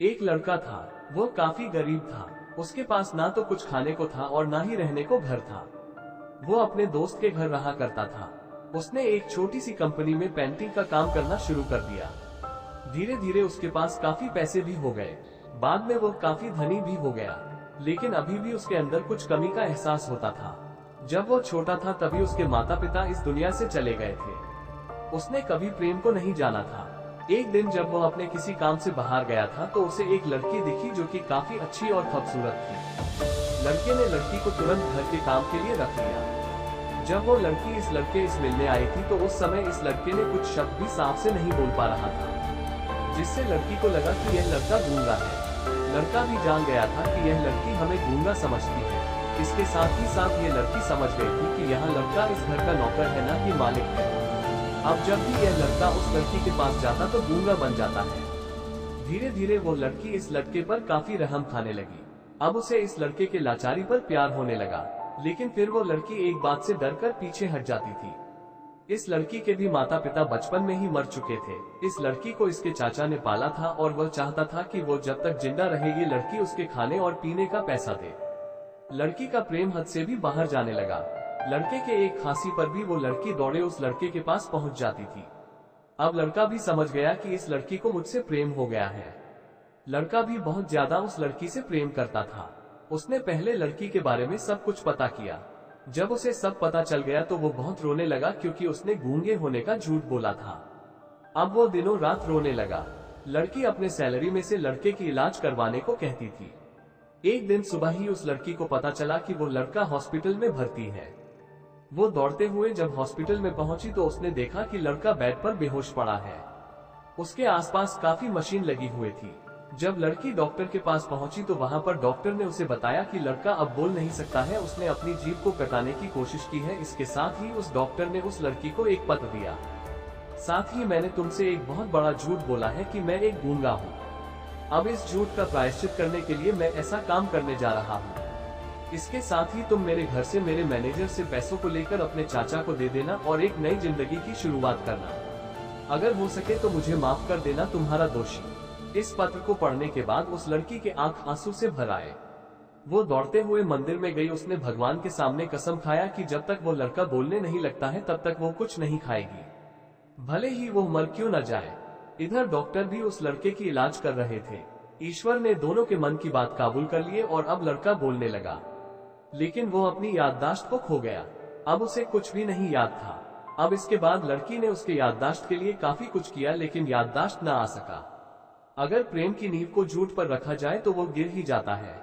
एक लड़का था। वो काफी गरीब था। उसके पास ना तो कुछ खाने को था और ना ही रहने को घर था। वो अपने दोस्त के घर रहा करता था। उसने एक छोटी सी कंपनी में पेंटिंग का काम करना शुरू कर दिया। धीरे धीरे उसके पास काफी पैसे भी हो गए। बाद में वो काफी धनी भी हो गया, लेकिन अभी भी उसके अंदर कुछ कमी का एहसास होता था। जब वो छोटा था तभी उसके माता पिता इस दुनिया से चले गए थे। उसने कभी प्रेम को नहीं जाना था। एक दिन जब वो अपने किसी काम से बाहर गया था तो उसे एक लड़की दिखी जो कि काफी अच्छी और खूबसूरत थी। लड़के ने लड़की को तुरंत घर के काम के लिए रख लिया। जब वो लड़की इस लड़के से मिलने आई थी तो उस समय इस लड़के ने कुछ शब्द भी साफ से नहीं बोल पा रहा था, जिससे लड़की को लगा कि यह लड़का गूंगा है। लड़का भी जान गया था कि यह लड़की हमें गूंगा समझती है। इसके साथ ही साथ ये लड़की समझ गई थी कि यह लड़का इस घर का नौकर है, ना कि मालिक है। अब जब भी यह लड़का उस लड़की के पास जाता तो गूंगा बन जाता है। धीरे धीरे वो लड़की इस लड़के पर काफी रहम खाने लगी। अब उसे इस लड़के के लाचारी पर प्यार होने लगा, लेकिन फिर वो लड़की एक बात से डरकर पीछे हट जाती थी। इस लड़की के भी माता पिता बचपन में ही मर चुके थे। इस लड़की को इसके चाचा ने पाला था और वह चाहता था कि वो जब तक जिंदा रहेगी लड़की उसके खाने और पीने का पैसा दे। लड़की का प्रेम हद से भी बाहर जाने लगा। लड़के के एक खांसी पर भी वो लड़की दौड़े उस लड़के के पास पहुंच जाती थी। अब लड़का भी समझ गया कि इस लड़की को मुझसे प्रेम हो गया है। लड़का भी बहुत ज्यादा उस लड़की से प्रेम करता था। उसने पहले लड़की के बारे में सब कुछ पता किया। जब उसे सब पता चल गया तो वो बहुत रोने लगा, क्योंकि उसने गूंगे होने का झूठ बोला था। अब वो दिनों रात रोने लगा। लड़की अपने सैलरी में से लड़के की इलाज करवाने को कहती थी। एक दिन सुबह ही उस लड़की को पता चला कि वो लड़का हॉस्पिटल में भर्ती है। वो दौड़ते हुए जब हॉस्पिटल में पहुंची तो उसने देखा कि लड़का बेड पर बेहोश पड़ा है। उसके आसपास काफी मशीन लगी हुई थी। जब लड़की डॉक्टर के पास पहुंची तो वहां पर डॉक्टर ने उसे बताया कि लड़का अब बोल नहीं सकता है, उसने अपनी जीभ को कटाने की कोशिश की है। इसके साथ ही उस डॉक्टर ने उस लड़की को एक पत्र दिया। साथ ही मैंने तुमसे एक बहुत बड़ा झूठ बोला है कि मैं एक गूंगा हूँ। अब इस झूठ का प्रायश्चित करने के लिए मैं ऐसा काम करने जा रहा हूँ। इसके साथ ही तुम मेरे घर से मेरे मैनेजर से पैसों को लेकर अपने चाचा को दे देना और एक नई जिंदगी की शुरुआत करना। अगर हो सके तो मुझे माफ कर देना, तुम्हारा दोषी। इस पत्र को पढ़ने के बाद उस लड़की के आंख आंसू से भर आए। वो दौड़ते हुए मंदिर में गई। उसने भगवान के सामने कसम खाया कि जब तक वो लड़का बोलने नहीं लगता है तब तक वो कुछ नहीं खाएगी, भले ही वो मर क्यों न जाए। इधर डॉक्टर भी उस लड़के की इलाज कर रहे थे। ईश्वर ने दोनों के मन की बात काबूल कर लिए और अब लड़का बोलने लगा, लेकिन वो अपनी याददाश्त को खो गया। अब उसे कुछ भी नहीं याद था। अब इसके बाद लड़की ने उसके याददाश्त के लिए काफी कुछ किया, लेकिन याददाश्त न आ सका। अगर प्रेम की नींव को झूठ पर रखा जाए तो वो गिर ही जाता है।